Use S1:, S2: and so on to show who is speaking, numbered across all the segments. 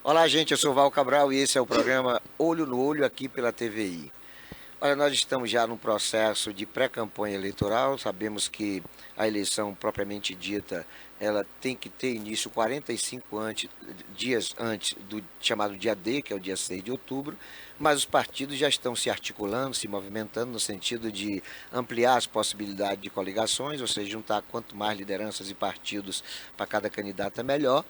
S1: Olá, gente, eu sou Val Cabral e esse é o programa Olho no Olho aqui pela TVI. Olha, nós estamos já num processo de pré-campanha eleitoral, sabemos que a eleição propriamente dita, ela tem que ter início dias antes do chamado dia D, que é o dia 6 de outubro, mas os partidos já estão se articulando, se movimentando no sentido de ampliar as possibilidades de coligações, ou seja, juntar quanto mais lideranças e partidos para cada candidato é melhor.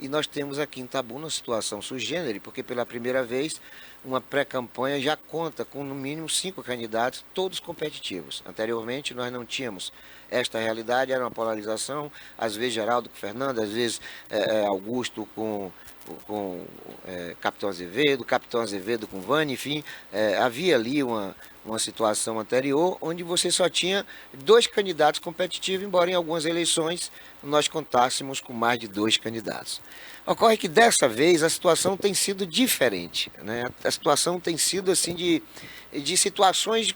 S1: E nós temos aqui em Itabuna uma situação sui generis, porque pela primeira vez uma pré-campanha já conta com no mínimo 5 candidatos, todos competitivos. Anteriormente nós não tínhamos esta realidade, era uma polarização, às vezes Geraldo com Fernando, às vezes Augusto com Capitão Azevedo com Vani, enfim, havia ali uma situação anterior onde você só tinha 2 candidatos competitivos, embora em algumas eleições nós contássemos com mais de 2 candidatos. Ocorre que dessa vez a situação tem sido diferente, né? A situação tem sido assim de situações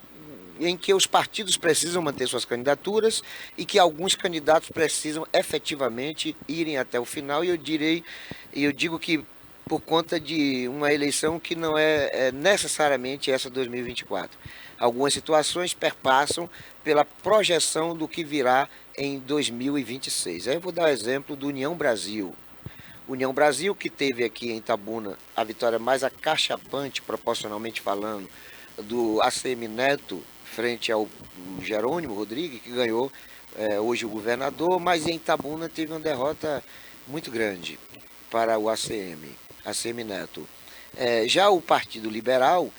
S1: em que os partidos precisam manter suas candidaturas e que alguns candidatos precisam efetivamente irem até o final, eu digo que por conta de uma eleição que não é necessariamente essa 2024. Algumas situações perpassam pela projeção do que virá em 2026. Aí eu vou dar o exemplo do União Brasil. União Brasil, que teve aqui em Itabuna a vitória mais acachapante, proporcionalmente falando, do ACM Neto, frente ao Jerônimo Rodrigues, que ganhou hoje o governador, mas em Itabuna teve uma derrota muito grande para o ACM Neto. Já o Partido Liberal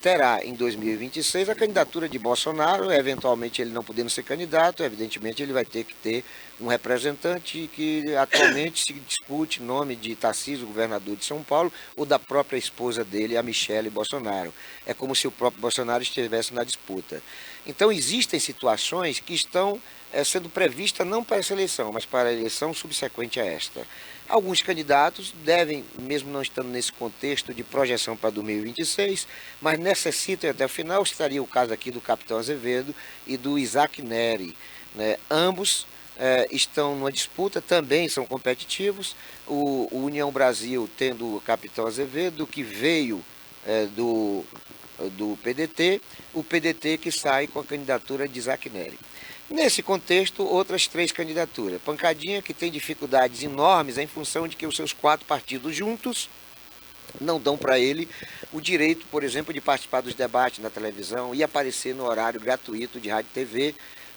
S1: terá em 2026 a candidatura de Bolsonaro, eventualmente ele não podendo ser candidato, evidentemente ele vai ter que ter um representante que atualmente se discute em nome de Tarcísio, governador de São Paulo, ou da própria esposa dele, a Michele Bolsonaro. É como se o próprio Bolsonaro estivesse na disputa. Então existem situações que estão sendo previstas não para essa eleição, mas para a eleição subsequente a esta. Alguns candidatos devem, mesmo não estando nesse contexto de projeção para 2026, mas necessitam até o final. Estaria o caso aqui do Capitão Azevedo e do Isaac Neri, né? Ambos estão numa disputa, também são competitivos. O União Brasil tendo o Capitão Azevedo, que veio do PDT, o PDT que sai com a candidatura de Isaac Neri. Nesse contexto, outras 3 candidaturas. Pancadinha, que tem dificuldades enormes em função de que os seus 4 partidos juntos não dão para ele o direito, por exemplo, de participar dos debates na televisão e aparecer no horário gratuito de rádio e TV,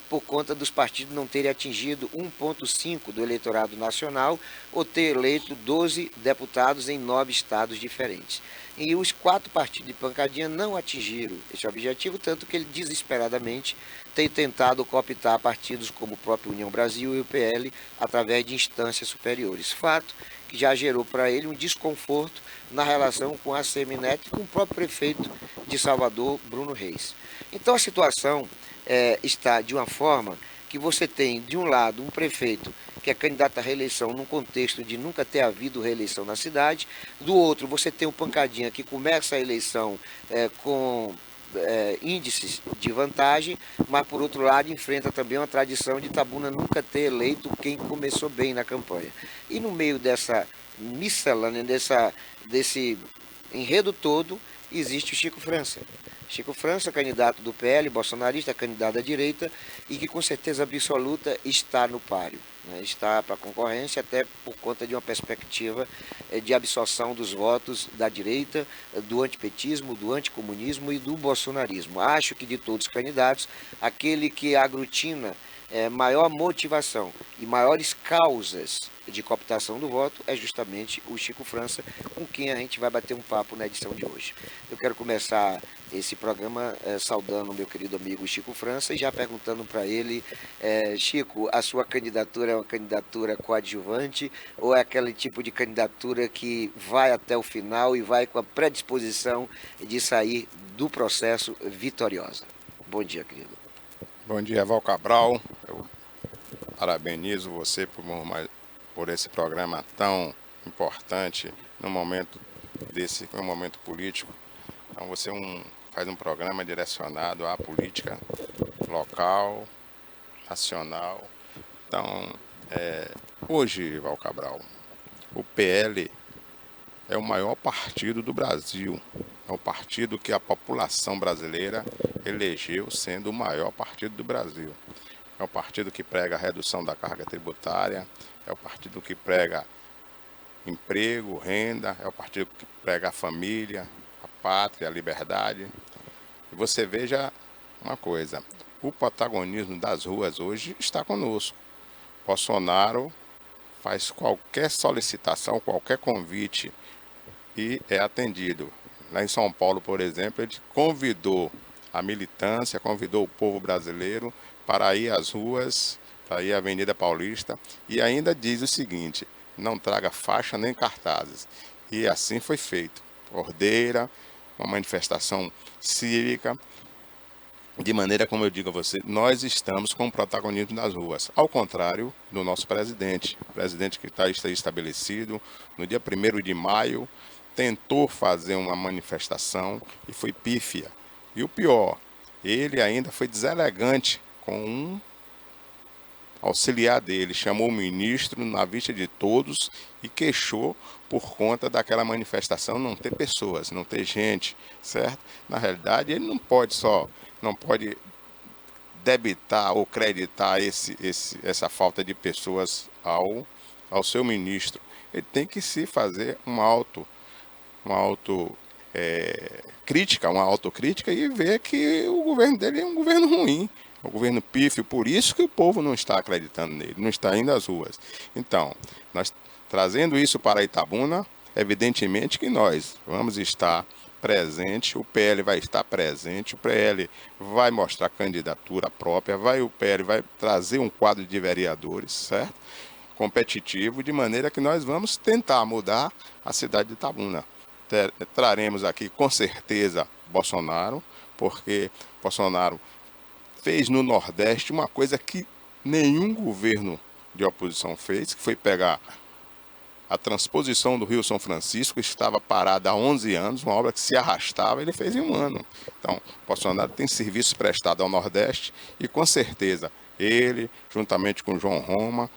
S1: por conta dos partidos não terem atingido 1,5% do eleitorado nacional ou ter eleito 12 deputados em 9 estados diferentes. E os 4 partidos de Pancadinha não atingiram esse objetivo, tanto que ele desesperadamente tem tentado cooptar partidos como o próprio União Brasil e o PL através de instâncias superiores. Fato que já gerou para ele um desconforto na relação com a Semineto e com o próprio prefeito de Salvador, Bruno Reis. Então a situação está de uma forma que você tem, de um lado, um prefeito que é candidato à reeleição num contexto de nunca ter havido reeleição na cidade, do outro você tem o Pancadinha que começa a eleição com índices de vantagem, mas por outro lado enfrenta também uma tradição de Itabuna nunca ter eleito quem começou bem na campanha. E no meio dessa miscelânea, desse enredo todo, existe o Chico França. Chico França, candidato do PL, bolsonarista, candidato à direita, e que com certeza absoluta está no páreo, né? Está para a concorrência até por conta de uma perspectiva de absorção dos votos da direita, do antipetismo, do anticomunismo e do bolsonarismo. Acho que de todos os candidatos, aquele que aglutina maior motivação e maiores causas de cooptação do voto é justamente o Chico França, com quem a gente vai bater um papo na edição de hoje. Eu quero começar esse programa saudando o meu querido amigo Chico França e já perguntando para ele, Chico, a sua candidatura é uma candidatura coadjuvante ou é aquele tipo de candidatura que vai até o final e vai com a predisposição de sair do processo vitoriosa? Bom dia, querido.
S2: Bom dia, Val Cabral. Eu parabenizo você por esse programa tão importante no momento no momento político. Então você faz um programa direcionado à política local, nacional. Então, hoje, Val Cabral, o PL é o maior partido do Brasil. É o partido que a população brasileira elegeu sendo o maior partido do Brasil. É o partido que prega a redução da carga tributária, é o partido que prega emprego, renda, é o partido que prega a família, a pátria, a liberdade. E você veja uma coisa, o protagonismo das ruas hoje está conosco. Bolsonaro faz qualquer solicitação, qualquer convite e é atendido. Lá em São Paulo, por exemplo, ele convidou a militância, convidou o povo brasileiro para ir às ruas, para ir à Avenida Paulista, e ainda diz o seguinte: não traga faixa nem cartazes. E assim foi feito. Ordeira, uma manifestação cívica, de maneira, como eu digo a você, nós estamos com o protagonismo nas ruas, ao contrário do nosso presidente. O presidente que está estabelecido, no dia 1º de maio, tentou fazer uma manifestação e foi pífia. E o pior, ele ainda foi deselegante com um auxiliar dele, chamou o ministro na vista de todos e queixou por conta daquela manifestação não ter pessoas, não ter gente, certo? Na realidade, ele não pode debitar ou creditar essa falta de pessoas ao seu ministro. Ele tem que se fazer uma autocrítica e ver que o governo dele é um governo ruim, um governo pífio, por isso que o povo não está acreditando nele, não está indo às ruas. Então, nós trazendo isso para Itabuna, evidentemente que nós vamos estar presente, o PL vai estar presente, o PL vai mostrar candidatura própria, o PL vai trazer um quadro de vereadores, certo? Competitivo, de maneira que nós vamos tentar mudar a cidade de Itabuna. Traremos aqui com certeza Bolsonaro, porque Bolsonaro fez no Nordeste uma coisa que nenhum governo de oposição fez, que foi pegar a transposição do Rio São Francisco, que estava parada há 11 anos, uma obra que se arrastava, ele fez em um ano. Então, Bolsonaro tem serviço prestado ao Nordeste e com certeza ele, juntamente com João Roma,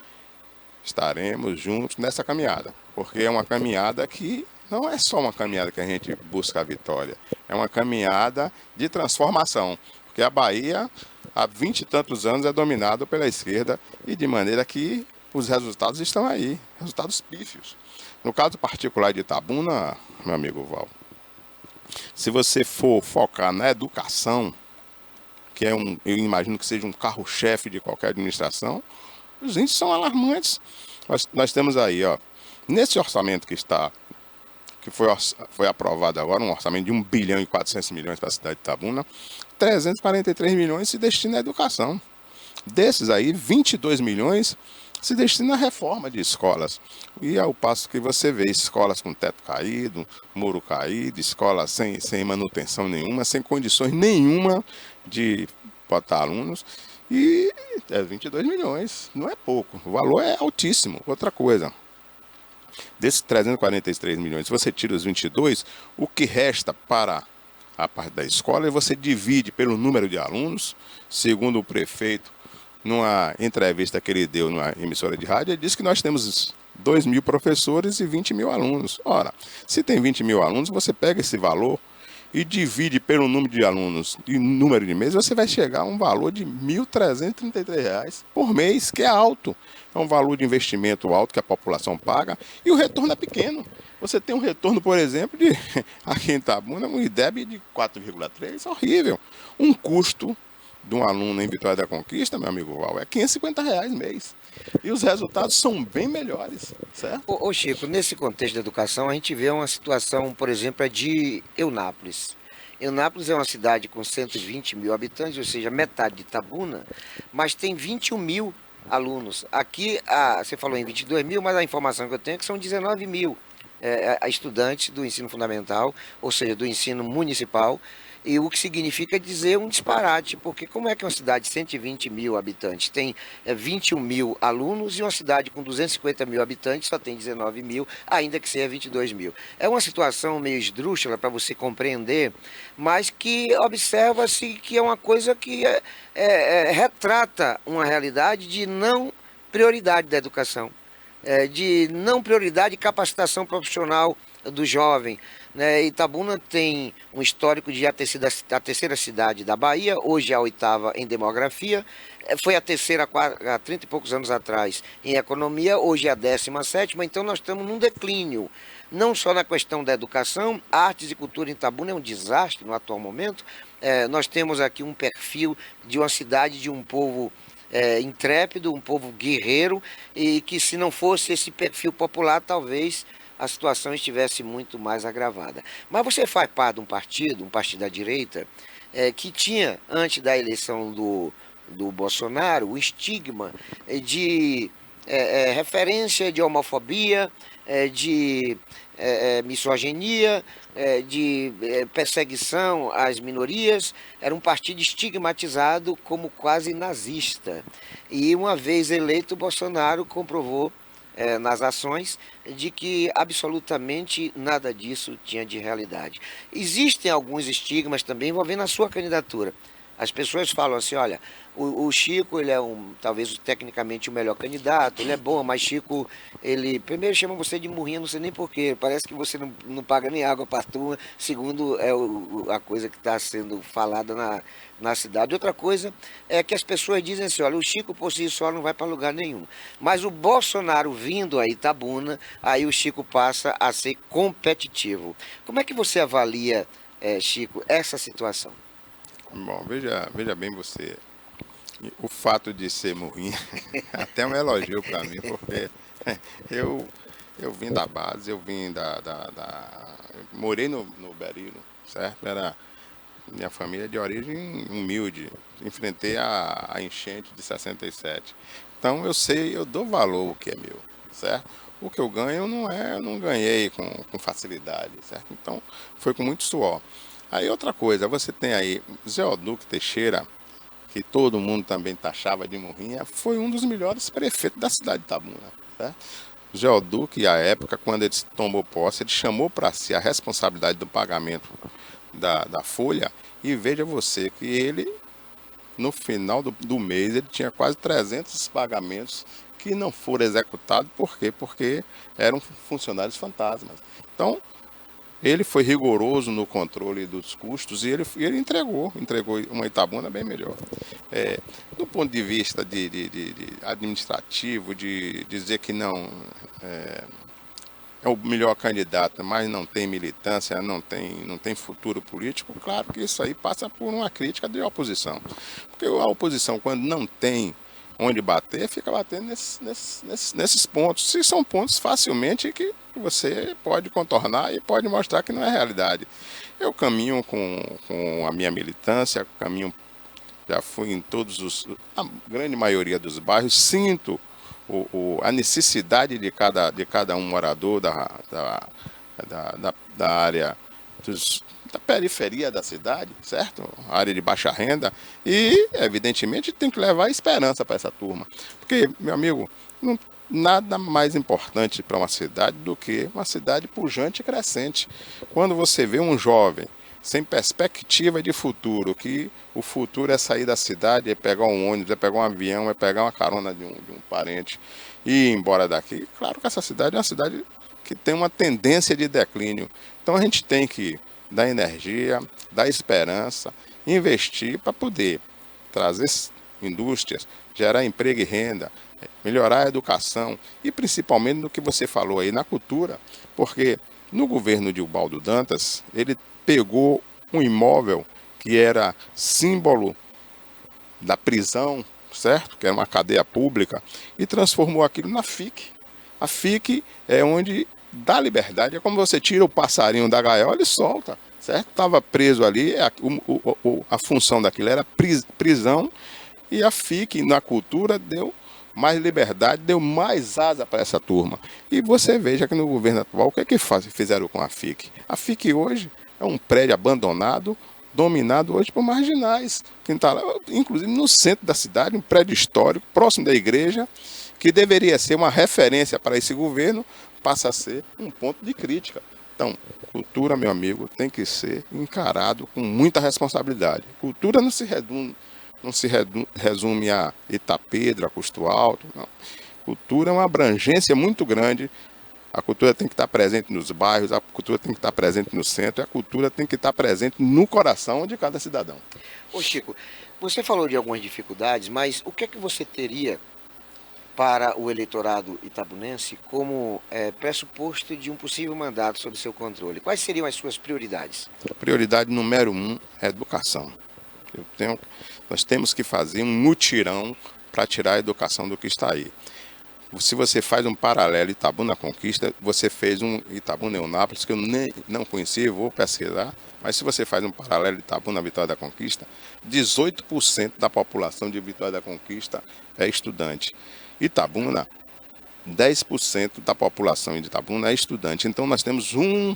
S2: estaremos juntos nessa caminhada, porque é uma caminhada que não é só uma caminhada que a gente busca a vitória, é uma caminhada de transformação, porque a Bahia, há 20 e tantos anos, é dominada pela esquerda e de maneira que os resultados estão aí, resultados pífios. No caso particular de Itabuna, meu amigo Val, se você for focar na educação, que é eu imagino que seja um carro-chefe de qualquer administração, os índices são alarmantes. Nós temos aí, ó, nesse orçamento que foi aprovado agora, um orçamento de 1 bilhão e 400 milhões para a cidade de Itabuna, 343 milhões se destina à educação. Desses aí, 22 milhões se destina à reforma de escolas. E ao passo que você vê escolas com teto caído, muro caído, escolas sem manutenção nenhuma, sem condições nenhuma de botar alunos. E 22 milhões, não é pouco, o valor é altíssimo. Outra coisa, desses 343 milhões, se você tira os 22, o que resta para a parte da escola e você divide pelo número de alunos. Segundo o prefeito, numa entrevista que ele deu numa emissora de rádio, ele disse que nós temos 2 mil professores e 20 mil alunos. Ora, se tem 20 mil alunos, você pega esse valor e divide pelo número de alunos e número de meses, você vai chegar a um valor de R$ 1.333 por mês, que é alto. É um valor de investimento alto que a população paga e o retorno é pequeno. Você tem um retorno, por exemplo, aqui em Itabuna, um IDEB de 4,3, horrível. Um custo de um aluno em Vitória da Conquista, meu amigo Val, é R$ 550 mês. E os resultados são bem melhores, certo?
S1: Ô Chico, nesse contexto da educação, a gente vê uma situação, por exemplo, de Eunápolis. Eunápolis é uma cidade com 120 mil habitantes, ou seja, metade de Itabuna, mas tem 21 mil alunos. Aqui, você falou em 22 mil, mas a informação que eu tenho é que são 19 mil estudantes do ensino fundamental, ou seja, do ensino municipal, e o que significa dizer um disparate, porque como é que uma cidade de 120 mil habitantes tem 21 mil alunos e uma cidade com 250 mil habitantes só tem 19 mil, ainda que seja 22 mil? É uma situação meio esdrúxula para você compreender, mas que observa-se que é uma coisa que retrata uma realidade de não prioridade da educação. de não prioridade e capacitação profissional do jovem. Né? Itabuna tem um histórico de já ter sido a terceira cidade da Bahia, hoje é a oitava em demografia, foi a terceira há 30 e poucos anos atrás em economia, hoje é a 17ª, então nós estamos num declínio. Não só na questão da educação, artes e cultura em Itabuna é um desastre no atual momento. Nós temos aqui um perfil de uma cidade, de um povo intrépido, um povo guerreiro, e que se não fosse esse perfil popular, talvez a situação estivesse muito mais agravada. Mas você faz parte de um partido da direita, que tinha, antes da eleição do Bolsonaro, o estigma de referência de homofobia, de misoginia, de perseguição às minorias. Era um partido estigmatizado como quase nazista. E uma vez eleito, Bolsonaro comprovou nas ações de que absolutamente nada disso tinha de realidade. Existem alguns estigmas também envolvendo a sua candidatura. As pessoas falam assim, olha, o Chico, ele é talvez tecnicamente o melhor candidato, ele é bom, mas Chico, ele primeiro chama você de murrinha, não sei nem porquê, parece que você não paga nem água para a turma, segundo a coisa que está sendo falada na cidade. Outra coisa é que as pessoas dizem assim, olha, o Chico por si só não vai para lugar nenhum, mas o Bolsonaro vindo a Itabuna, aí o Chico passa a ser competitivo. Como é que você avalia, Chico, essa situação?
S2: Bom, veja bem você. O fato de ser murrinha até um elogio para mim, porque eu, eu vim da base, eu vim eu morei no Berilo, certo? Minha família é de origem humilde, enfrentei a enchente de 67. Então eu dou valor ao que é meu, certo? O que eu ganho eu não ganhei com facilidade, certo? Então foi com muito suor. Aí outra coisa, você tem aí Zé Oduque Teixeira, que todo mundo também taxava de murrinha, foi um dos melhores prefeitos da cidade de Itabuna, certo? O Zé Oduque, à época, quando ele tomou posse, ele chamou para si a responsabilidade do pagamento da folha, e veja você que ele, no final do mês, ele tinha quase 300 pagamentos que não foram executados. Por quê? Porque eram funcionários fantasmas. Então, ele foi rigoroso no controle dos custos e ele entregou uma Itabuna bem melhor. Do ponto de vista de administrativo, de dizer que é o melhor candidato, mas não tem militância, não tem futuro político, claro que isso aí passa por uma crítica de oposição. Porque a oposição, quando não tem onde bater, fica batendo nesses pontos. Se são pontos facilmente que você pode contornar e pode mostrar que não é realidade. Eu caminho com a minha militância, já fui em a grande maioria dos bairros, sinto a necessidade de cada um morador da área da periferia da cidade, certo? A área de baixa renda, e evidentemente tem que levar esperança para essa turma, porque, meu amigo, nada mais importante para uma cidade do que uma cidade pujante e crescente. Quando você vê um jovem sem perspectiva de futuro, que o futuro é sair da cidade, é pegar um ônibus, é pegar um avião, é pegar uma carona de um parente e ir embora daqui, claro que essa cidade é uma cidade que tem uma tendência de declínio. Então a gente tem que dar energia, dar esperança, investir para poder trazer indústrias, gerar emprego e renda, melhorar a educação e principalmente no que você falou aí, na cultura, porque no governo de Ubaldo Dantas, ele pegou um imóvel que era símbolo da prisão, certo? Que era uma cadeia pública, e transformou aquilo na FIC. A FIC é onde dá liberdade, é como você tira o passarinho da gaiola e solta, certo? Estava preso ali, a função daquilo era prisão, e a FIC na cultura deu mais liberdade, deu mais asa para essa turma. E você veja que no governo atual, o que é que fizeram com a FIC? A FIC hoje é um prédio abandonado, dominado hoje por marginais, que está lá, inclusive no centro da cidade, um prédio histórico, próximo da igreja, que deveria ser uma referência para esse governo, passa a ser um ponto de crítica. Então, cultura, meu amigo, tem que ser encarado com muita responsabilidade. Cultura não se resume a Itapedro, a Custo Alto, não. Cultura é uma abrangência muito grande. A cultura tem que estar presente nos bairros, a cultura tem que estar presente no centro, e a cultura tem que estar presente no coração de cada cidadão.
S1: Ô Chico, você falou de algumas dificuldades, mas o que é que você teria para o eleitorado itabunense como pressuposto de um possível mandato sob seu controle? Quais seriam as suas prioridades?
S2: A prioridade número 1 é a educação. Nós temos que fazer um mutirão para tirar a educação do que está aí. Se você faz um paralelo Itabuna Conquista, você fez um Itabuna Eunápolis, que eu nem não conhecia, vou pesquisar, mas se você faz um paralelo Itabuna Vitória da Conquista, 18% da população de Vitória da Conquista é estudante. Itabuna, 10% da população de Itabuna é estudante. Então nós temos um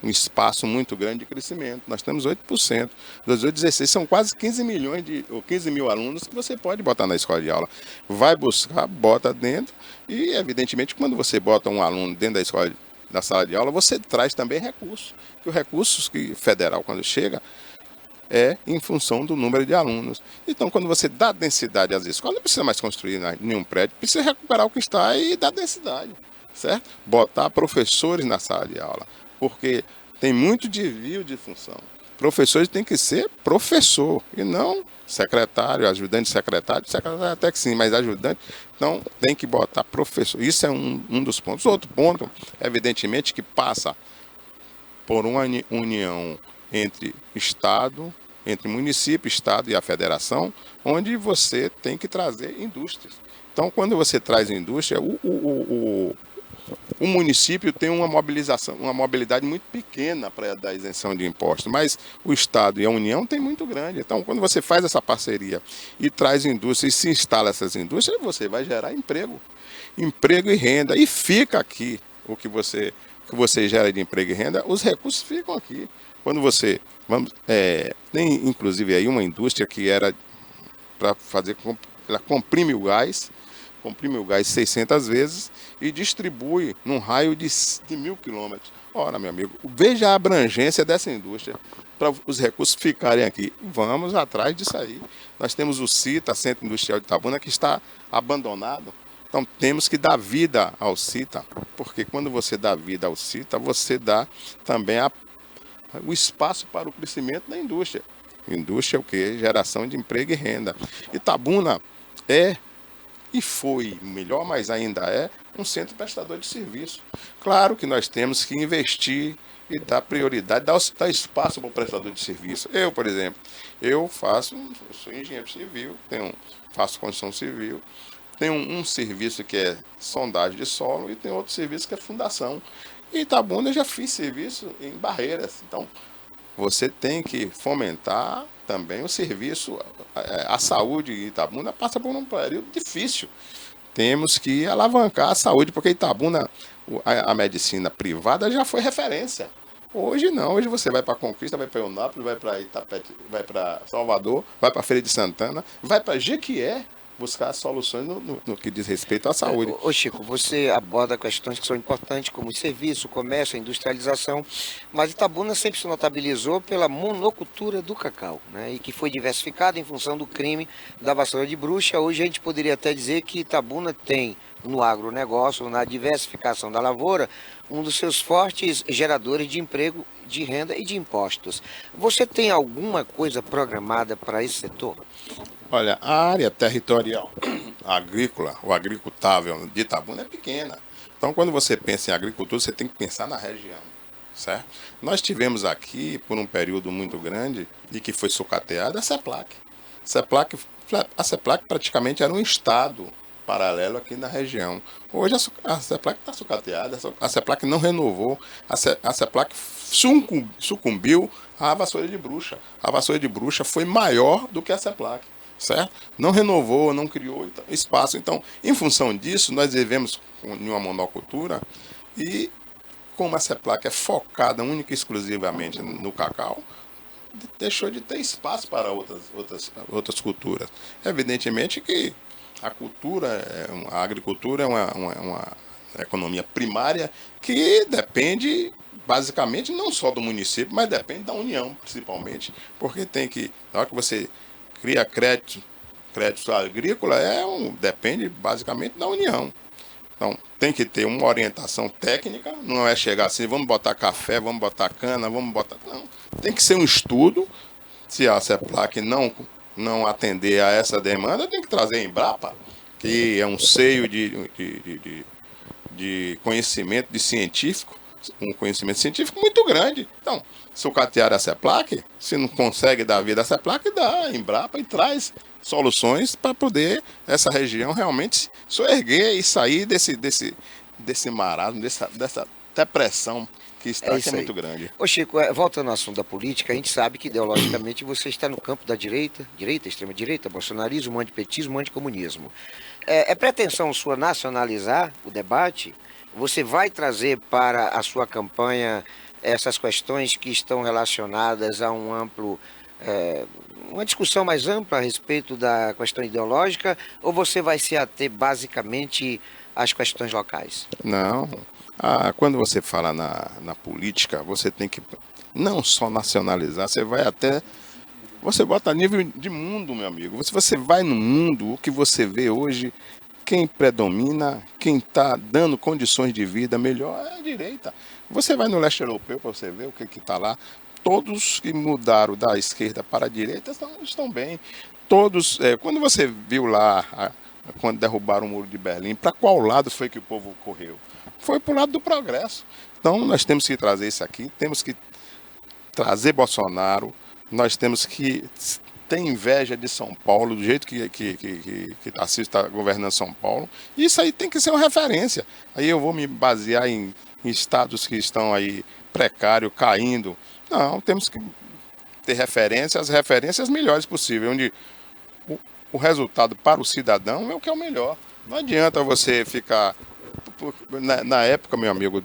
S2: espaço muito grande de crescimento. Nós temos 8%. 16 são quase 15 milhões ou 15 mil alunos que você pode botar na escola de aula. Vai buscar, bota dentro e, evidentemente, quando você bota um aluno dentro da escola, da sala de aula, você traz também recursos. Que o recurso federal, quando chega, é em função do número de alunos. Então, quando você dá densidade às escolas, não precisa mais construir nenhum prédio, precisa recuperar o que está e dar densidade, certo? Botar professores na sala de aula, porque tem muito desvio de função. Professores tem que ser professor e não secretário, ajudante de secretário até que sim, mas ajudante, então tem que botar professor. Isso é um dos pontos. Outro ponto, evidentemente, que passa por uma união entre Estado, entre município, Estado e a federação, onde você tem que trazer indústrias. Então, quando você traz indústria, o município tem uma mobilidade muito pequena para dar isenção de impostos, mas o Estado e a União tem muito grande. Então, quando você faz essa parceria e traz indústria e se instala essas indústrias, você vai gerar emprego e renda. E fica aqui o que você gera de emprego e renda, os recursos ficam aqui. Quando você... tem inclusive aí uma indústria que era para fazer... Ela comprime o gás 600 vezes e distribui num raio de 1.000 quilômetros. Ora, meu amigo, veja a abrangência dessa indústria para os recursos ficarem aqui. Vamos atrás disso aí. Nós temos o CITA, Centro Industrial de Itabuna, que está abandonado. Então temos que dar vida ao CITA, porque quando você dá vida ao CITA, você dá também o espaço para o crescimento da indústria. Indústria é o quê? Geração de emprego e renda. Itabuna é e foi melhor, mas ainda é um centro prestador de serviço. Claro que nós temos que investir e dar prioridade, dar espaço para o prestador de serviço. Eu, por exemplo, eu sou engenheiro civil, faço construção civil, tenho um serviço que é sondagem de solo e tem outro serviço que é fundação. Em Itabuna eu já fiz serviço em barreiras, então você tem que fomentar também o serviço, a saúde em Itabuna passa por um período difícil. Temos que alavancar a saúde, porque Itabuna, a medicina privada já foi referência. Hoje não, hoje você vai para Conquista, vai para Eunápolis, vai para Itapete, vai para Salvador, vai para Feira de Santana, vai para Jequié, buscar soluções no que diz respeito à saúde.
S1: Ô Chico, você aborda questões que são importantes, como o serviço, o comércio, a industrialização, mas Itabuna sempre se notabilizou pela monocultura do cacau, né? E que foi diversificada em função do crime da vassoura de bruxa. Hoje a gente poderia até dizer que Itabuna tem, no agronegócio, na diversificação da lavoura, um dos seus fortes geradores de emprego, de renda e de impostos. Você tem alguma coisa programada para esse setor?
S2: Olha, a área territorial agrícola, ou agricultável de Itabuna é pequena. Então, quando você pensa em agricultura, você tem que pensar na região, certo? Nós tivemos aqui, por um período muito grande, e que foi sucateada, a CEPLAC. A CEPLAC praticamente era um estado paralelo aqui na região. Hoje a CEPLAC está sucateada, a CEPLAC não renovou, a CEPLAC sucumbiu à vassoura de bruxa. A vassoura de bruxa foi maior do que a CEPLAC, certo? Não renovou, não criou espaço. Então, em função disso, nós vivemos em uma monocultura e, como a CEPLAC é focada única e exclusivamente no cacau, deixou de ter espaço para outras culturas. Evidentemente que a agricultura é uma economia primária que depende basicamente não só do município, mas depende da União, principalmente, porque na hora que você cria crédito agrícola, depende basicamente da União. Então, tem que ter uma orientação técnica, não é chegar assim, vamos botar café, vamos botar cana, vamos botar... Não, tem que ser um estudo. Se a CEPLAC não atender a essa demanda, tem que trazer a Embrapa, que é um seio de conhecimento de científico, um conhecimento científico muito grande. Então, sucatear a CEPLAC, se não consegue dar vida à CEPLAC, dá a Embrapa e traz soluções para poder essa região realmente soerguer e sair desse marasmo, dessa depressão que está que é muito grande.
S1: Ô Chico, voltando ao assunto da política, a gente sabe que ideologicamente você está no campo da direita, extrema-direita, bolsonarismo, antipetismo, anticomunismo. É pretensão sua nacionalizar o debate? Você vai trazer para a sua campanha essas questões que estão relacionadas a um amplo, uma discussão mais ampla a respeito da questão ideológica, ou você vai se ater basicamente às questões locais?
S2: Não. Quando você fala na política, você tem que não só nacionalizar, você bota a nível de mundo, meu amigo. Se você vai no mundo, o que você vê hoje, quem predomina, quem está dando condições de vida melhor é a direita. Você vai no leste europeu para você ver o que está lá. Todos que mudaram da esquerda para a direita estão bem. Todos, quando você viu lá, quando derrubaram o Muro de Berlim, para qual lado foi que o povo correu? Foi para o lado do progresso. Então nós temos que trazer isso aqui, temos que trazer Bolsonaro, nós temos que ter inveja de São Paulo, do jeito que Tarcísio está governando São Paulo. Isso aí tem que ser uma referência. Aí eu vou me basear em estados que estão aí precários, caindo. Não, temos que ter as referências melhores possíveis, onde o resultado para o cidadão é o que é o melhor. Não adianta você ficar... Na época, meu amigo,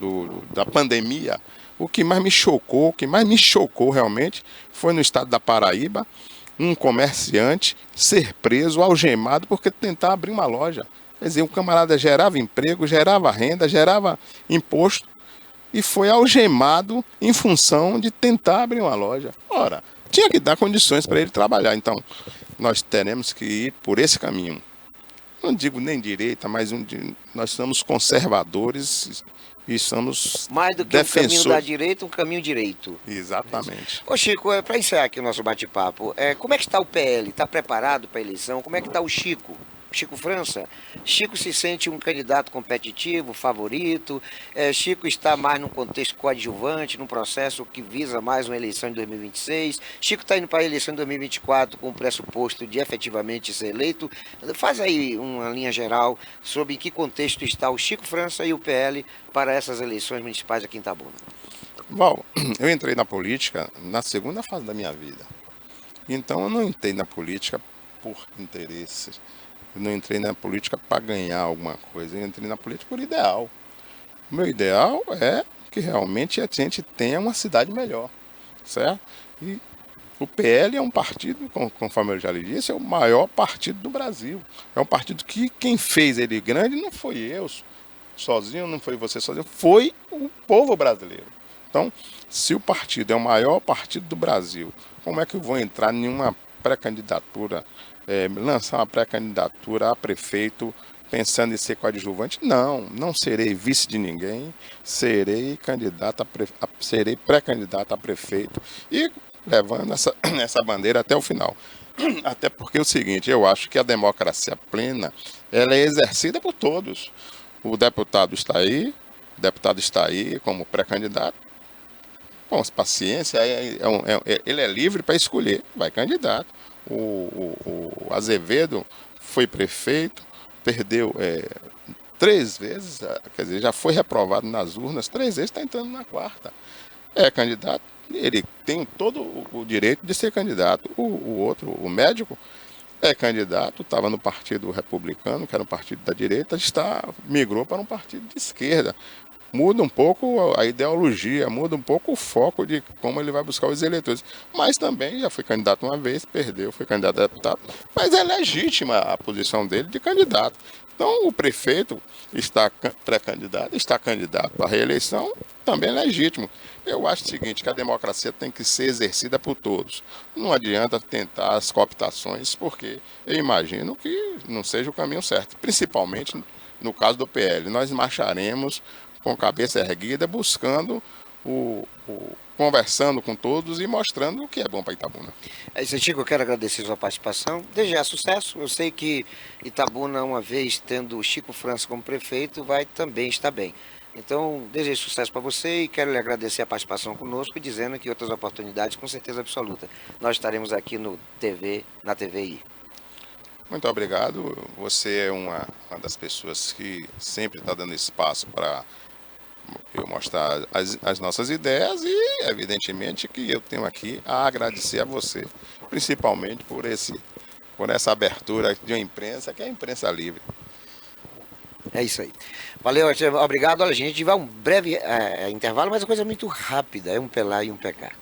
S2: da pandemia, o que mais me chocou realmente foi no estado da Paraíba, um comerciante ser preso, algemado, porque tentar abrir uma loja. Quer dizer, o camarada gerava emprego, gerava renda, gerava imposto e foi algemado em função de tentar abrir uma loja. Ora, tinha que dar condições para ele trabalhar. Então, nós teremos que ir por esse caminho. Não digo nem direita, mas nós somos conservadores e somos
S1: mais do que
S2: defensores.
S1: Um caminho da direita, um caminho direito.
S2: Exatamente.
S1: Ô Chico, para encerrar aqui o nosso bate-papo, como é que está o PL? Está preparado para a eleição? Como é que está o Chico? Chico França? Chico se sente um candidato competitivo, favorito? Chico está mais num contexto coadjuvante, num processo que visa mais uma eleição em 2026? Chico está indo para a eleição em 2024 com o pressuposto de efetivamente ser eleito? Faz aí uma linha geral sobre em que contexto está o Chico França e o PL para essas eleições municipais aqui em Itabuna.
S2: Bom, eu entrei na política na segunda fase da minha vida. Então eu não entrei na política por interesse. Eu não entrei na política para ganhar alguma coisa, eu entrei na política por ideal. O meu ideal é que realmente a gente tenha uma cidade melhor, certo? E o PL é um partido, conforme eu já lhe disse, é o maior partido do Brasil. É um partido que quem fez ele grande não foi eu sozinho, não foi você sozinho, foi o povo brasileiro. Então, se o partido é o maior partido do Brasil, como é que eu vou entrar em uma pré-candidatura, lançar uma pré-candidatura a prefeito pensando em ser coadjuvante? Não serei vice de ninguém, serei pré-candidato a prefeito e levando essa bandeira até o final. Até porque é o seguinte, eu acho que a democracia plena, ela é exercida por todos. O deputado está aí como pré-candidato. Com paciência, ele é livre para escolher, vai candidato. O Azevedo foi prefeito, perdeu 3 vezes, quer dizer, já foi reprovado nas urnas 3 vezes, está entrando na 4ª. É candidato, ele tem todo o direito de ser candidato. O outro, o médico, é candidato, estava no Partido Republicano, que era um partido da direita, migrou para um partido de esquerda. Muda um pouco a ideologia, muda um pouco o foco de como ele vai buscar os eleitores. Mas também já foi candidato uma vez, perdeu, foi candidato a deputado. Mas é legítima a posição dele de candidato. Então o prefeito está pré-candidato, está candidato à reeleição, também é legítimo. Eu acho o seguinte, que a democracia tem que ser exercida por todos. Não adianta tentar as cooptações, porque eu imagino que não seja o caminho certo. Principalmente no caso do PL, nós marcharemos com cabeça erguida, buscando conversando com todos e mostrando o que é bom para Itabuna.
S1: É isso, Chico, eu quero agradecer a sua participação, desejar sucesso. Eu sei que Itabuna, uma vez tendo o Chico França como prefeito, vai também estar bem. Então, desejo sucesso para você e quero lhe agradecer a participação conosco, dizendo que outras oportunidades, com certeza absoluta, nós estaremos aqui na TVI.
S2: Muito obrigado. Você é uma das pessoas que sempre está dando espaço para eu mostrar as nossas ideias e, evidentemente, que eu tenho aqui a agradecer a você, principalmente por essa abertura de uma imprensa, que é a imprensa livre.
S1: É isso aí. Valeu, obrigado. Olha, a gente vai um breve intervalo, mas a coisa é muito rápida, é um pelar e um pecar.